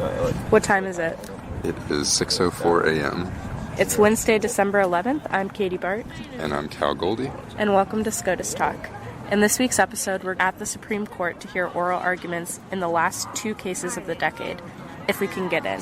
What time is it? It is 6:04 a.m. It's Wednesday, December 11th. I'm Katie Bart. And I'm Cal Goldie. And welcome to SCOTUStalk. In this week's episode, we're at the Supreme Court to hear oral arguments in the last two cases of the decade, if we can get in.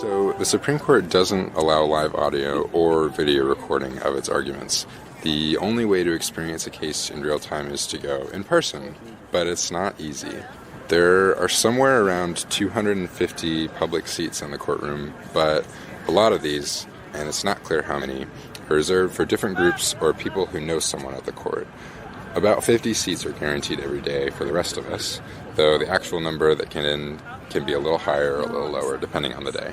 So the Supreme Court doesn't allow live audio or video recording of its arguments. The only way to experience a case in real time is to go in person, but it's not easy. There are somewhere around 250 public seats in the courtroom, but a lot of these, and it's not clear how many, are reserved for different groups or people who know someone at the court. About 50 seats are guaranteed every day for the rest of us, though the actual number that can be a little higher or a little lower depending on the day.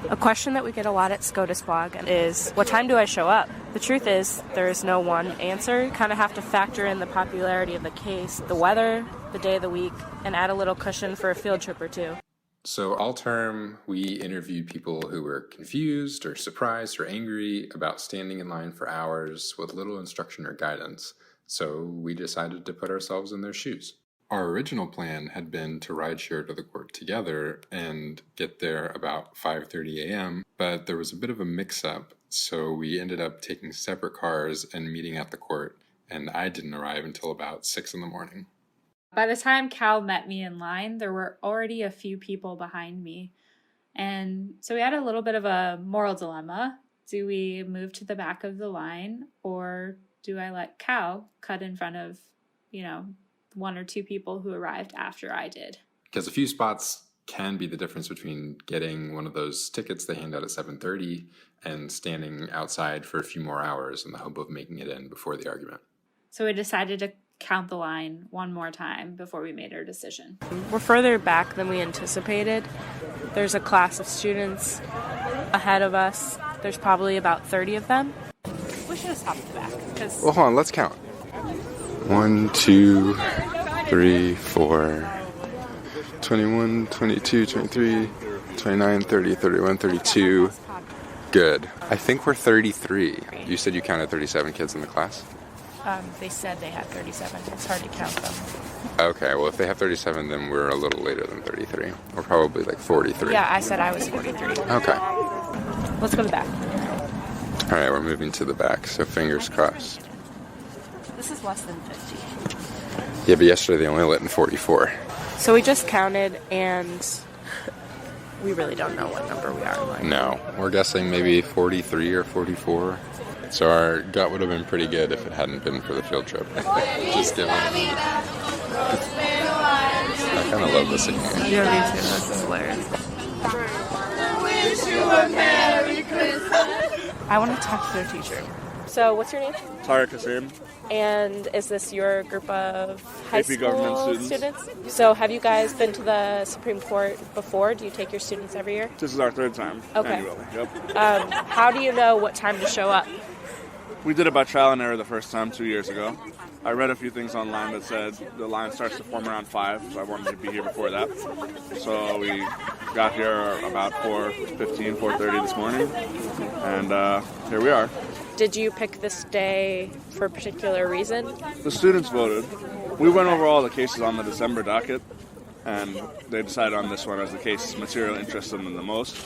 A question that we get a lot at SCOTUSblog is, what time do I show up? The truth is, there is no one answer. You kind of have to factor in the popularity of the case, the weather, the day of the week, and add a little cushion for a field trip or two. So all term, we interviewed people who were confused or surprised or angry about standing in line for hours with little instruction or guidance. So we decided to put ourselves in their shoes. Our original plan had been to ride share to the court together and get there about 5:30 a.m., but there was a bit of a mix-up, so we ended up taking separate cars and meeting at the court, and I didn't arrive until about 6 in the morning. By the time Cal met me in line, there were already a few people behind me, and so we had a little bit of a moral dilemma. Do we move to the back of the line, or do I let Cal cut in front of, one or two people who arrived after I did? Because a few spots can be the difference between getting one of those tickets they hand out at 7:30 and standing outside for a few more hours in the hope of making it in before the argument. So we decided to count the line one more time before we made our decision. We're further back than we anticipated. There's a class of students ahead of us. There's probably about 30 of them. We should have stopped at the back. Well, hold on, let's count. 1, 2, 3, 4, 21, 22, 23, 29, 30, 31, 32. Good. I think we're 33. You said you counted 37 kids in the class? They said they had 37. It's hard to count them. Okay, well, if they have 37, then we're a little later than 33. We're probably like 43. Yeah, I said I was 43. Okay. Let's go to the back. All right, we're moving to the back, so fingers crossed. This is less than 50. Yeah, but yesterday they only let in 44. So we just counted, and we really don't know what number we are in line. No, we're guessing maybe 43 or 44. So our gut would have been pretty good if it hadn't been for the field trip. Just kidding. I kind of love this again. Yeah, me too. This is hilarious. Wish you a Merry Christmas. I want to talk to their teacher. So, what's your name? Tariq Hussain. And is this your group of high AP school government students? So, have you guys been to the Supreme Court before? Do you take your students every year? This is our third time. Okay. Annually. Yep. How do you know what time to show up? We did it by trial and error the first time 2 years ago. I read a few things online that said the line starts to form around 5, so I wanted to be here before that. So we got here about 4:15, 4:30 this morning, and here we are. Did you pick this day for a particular reason? The students voted. We went over all the cases on the December docket, and they decided on this one as the case material interested them the most.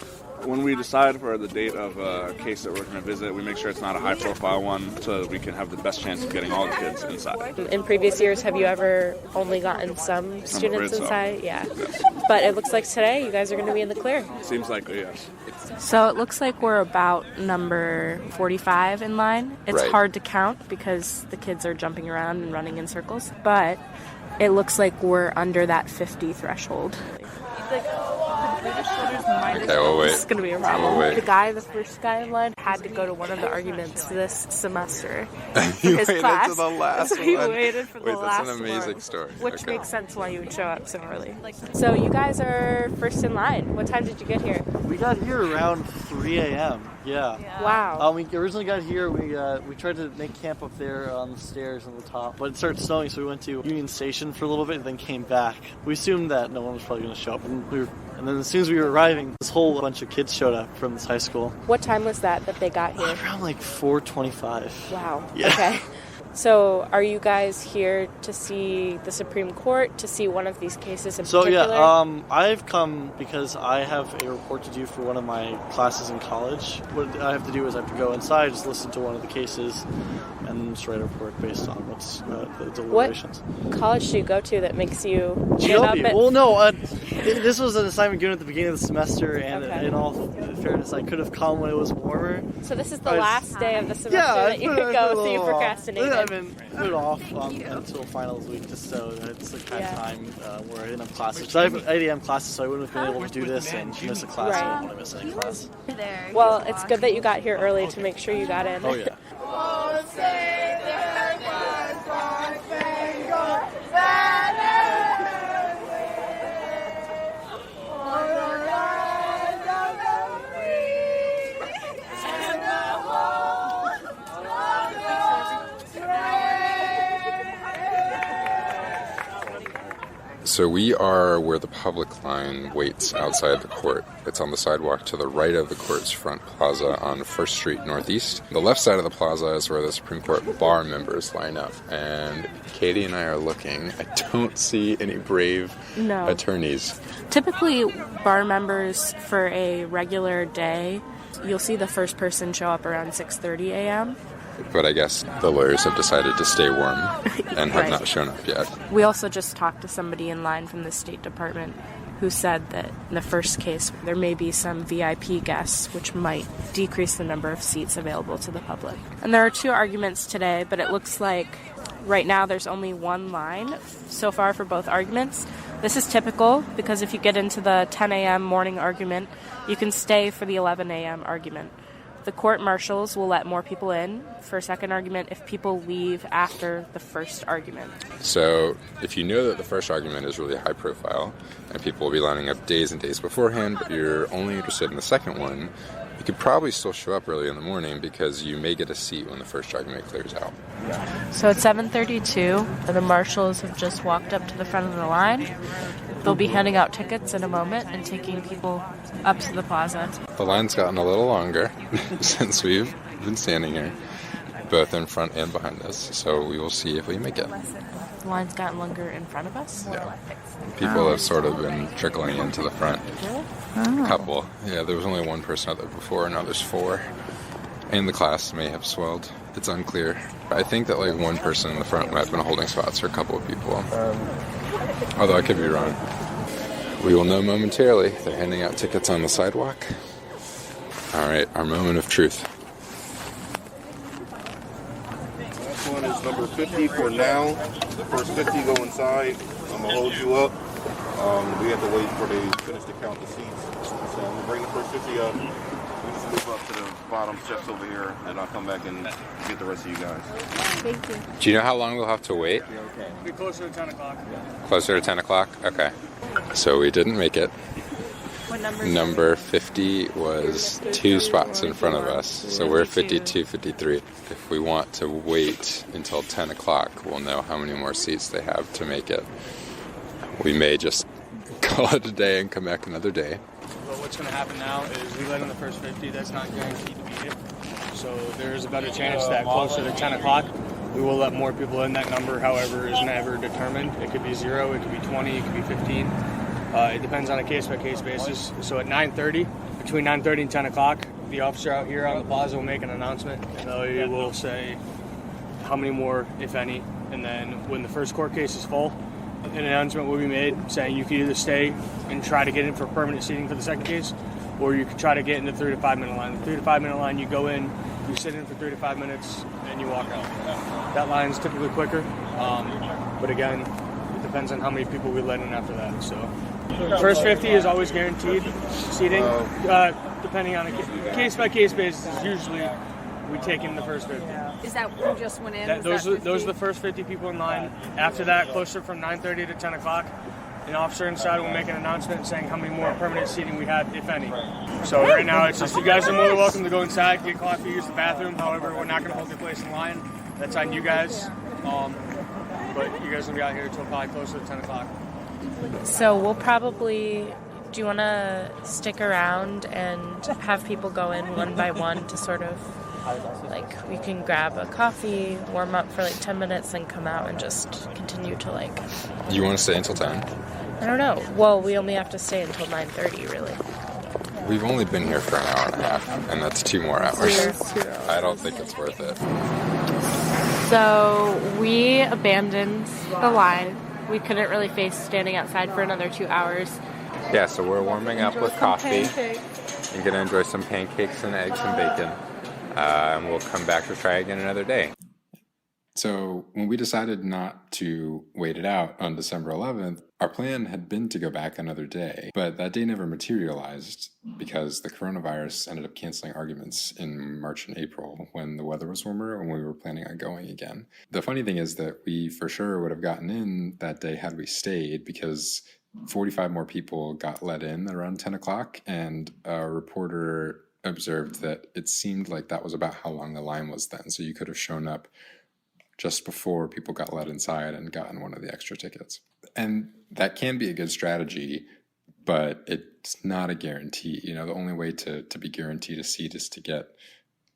When we decide for the date of a case that we're going to visit, we make sure it's not a high-profile one so that we can have the best chance of getting all the kids inside. In previous years, have you ever only gotten some students inside? So. Yeah. Yes. But it looks like today you guys are going to be in the clear. Seems likely, yes. So it looks like we're about number 45 in line. It's Right. hard to count because the kids are jumping around and running in circles, but it looks like we're under that 50 threshold. Okay, we'll wait. This is going to be a problem. We'll wait. The first guy in line, had to go to one of the arguments this semester. You his waited class. to the last So he one. waited for the Wait, last that's an amazing one, story. which Okay. makes sense why you would show up so early. So you guys are first in line. What time did you get here? We got here around 3 a.m. Yeah. Wow. We originally got here, we tried to make camp up there on the stairs on the top, but it started snowing, so we went to Union Station for a little bit and then came back. We assumed that no one was probably going to show up, and then as soon as we were arriving, this whole bunch of kids showed up from this high school. What time was that they got here? Around like 4:25. Wow. Yeah. Okay. So are you guys here to see the Supreme Court, to see one of these cases in particular? I've come because I have a report to do for one of my classes in college. What I have to do is I have to go inside, just listen to one of the cases, and just write a report based on what's the deliberations. What college do you go to that makes you get up GLB. at... Well, no, this was an assignment given at the beginning of the semester, and Okay. in all fairness, I could have come when it was warmer. So this is the last day of the semester that you could go, so you procrastinated. I mean, put it off until finals week, just so that it's the kind of time where I didn't have classes. So I have 8 a.m. classes, so I wouldn't have been able to do this and miss a class. Right. I don't want to miss any class. Well, it's good that you got here early to make sure you got in. Oh, yeah. So we are where the public line waits outside the court. It's on the sidewalk to the right of the court's front plaza on 1st Street Northeast. The left side of the plaza is where the Supreme Court bar members line up. And Katie and I are looking. I don't see any brave attorneys. Typically, bar members for a regular day, you'll see the first person show up around 6:30 a.m. But I guess the lawyers have decided to stay warm and have Right. not shown up yet. We also just talked to somebody in line from the State Department who said that in the first case there may be some VIP guests, which might decrease the number of seats available to the public. And there are 2 arguments today, but it looks like right now there's only 1 line so far for both arguments. This is typical because if you get into the 10 a.m. morning argument, you can stay for the 11 a.m. argument. The court marshals will let more people in for a second argument if people leave after the first argument. So if you know that the first argument is really high profile and people will be lining up days and days beforehand, but you're only interested in the second one, you could probably still show up early in the morning because you may get a seat when the first argument clears out. So it's 7:32. The marshals have just walked up to the front of the line. They'll be handing out tickets in a moment and taking people up to the plaza. The line's gotten a little longer since we've been standing here, both in front and behind us, so we will see if we make it. The line's gotten longer in front of us. Yeah. People have sort of been trickling into the front. A couple. Yeah, there was only 1 person out there before, now there's 4. And the class may have swelled. It's unclear. I think that 1 person in the front might have been holding spots for a couple of people. Although I could be wrong. We will know momentarily. They're handing out tickets on the sidewalk. All right, our moment of truth. Last one is number 50 for now. The first 50 go inside. I'm going to hold you up. We have to wait for they finish to count the seats. So I'm going to bring the first 50 up. We just move up to the bottom steps over here, and I'll come back and get the rest of you guys. Thank you. Do you know how long we'll have to wait? It'll be closer to 10 o'clock. Closer to 10 o'clock? Okay. So we didn't make it. What number? Number 50 was 2 spots in front of us, so we're 52, 53. If we want to wait until 10 o'clock, we'll know how many more seats they have to make it. We may just call it a day and come back another day. But what's going to happen now is we let in the first 50. That's not guaranteed to be it. So there's a better chance that closer to 10 o'clock, we will let more people in. That number, however, is never determined. It could be 0, it could be 20, it could be 15. It depends on a case-by-case basis. So at 9:30, between 9:30 and 10 o'clock, the officer out here on the plaza will make an announcement. And they will say how many more, if any. And then when the first court case is full, an announcement will be made saying you can either stay and try to get in for permanent seating for the second case, or you can try to get in the 3 to 5 minute line. The 3 to 5 minute line, you go in, you sit in for 3 to 5 minutes, and you walk out. That line's typically quicker, but again, it depends on how many people we let in after that. So, first 50 is always guaranteed seating, depending on a case-by-case basis. Usually, we take in the first 50. Is that who just went in? Those are the first 50 people in line. After that, closer from 9:30 to 10 o'clock, an officer inside will make an announcement saying how many more permanent seating we have, if any. So right now, it's just you guys are more than welcome to go inside, get coffee, use the bathroom. However, we're not going to hold your place in line. That's on you guys. But you guys will be out here until probably closer to 10 o'clock. So we'll probably... Do you want to stick around and have people go in one by one to sort of like we can grab a coffee, warm up for like 10 minutes, and come out and just continue to like... You want to stay until 10? I don't know. Well, we only have to stay until 9:30, really. We've only been here for an hour and a half, and that's 2 more hours. I don't think it's worth it. So we abandoned the line. We couldn't really face standing outside for another 2 hours. Yeah, so we're warming up with coffee. I'm going to enjoy some pancakes and eggs and bacon. And we'll come back to try again another day. So when we decided not to wait it out on December 11th, our plan had been to go back another day, but that day never materialized because the coronavirus ended up canceling arguments in March and April when the weather was warmer and we were planning on going again. The funny thing is that we for sure would have gotten in that day had we stayed because 45 more people got let in around 10 o'clock, and a reporter observed that it seemed like that was about how long the line was then. So you could have shown up just before people got let inside and gotten one of the extra tickets. And that can be a good strategy, but it's not a guarantee. You know, the only way to be guaranteed a seat is to get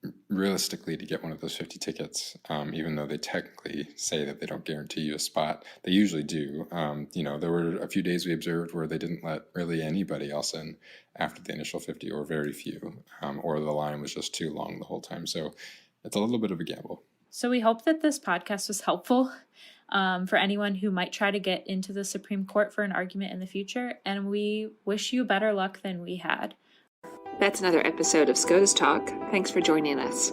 one of those 50 tickets, even though they technically say that they don't guarantee you a spot. They usually do. There were a few days we observed where they didn't let really anybody else in after the initial 50, or very few, or the line was just too long the whole time. So it's a little bit of a gamble. So we hope that this podcast was helpful for anyone who might try to get into the Supreme Court for an argument in the future, and we wish you better luck than we had. That's another episode of SCOTUStalk. Thanks for joining us.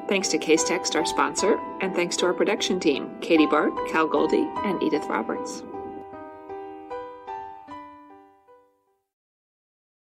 Thanks to Case Text, our sponsor, and thanks to our production team, Katie Bart, Cal Goldie, and Edith Roberts.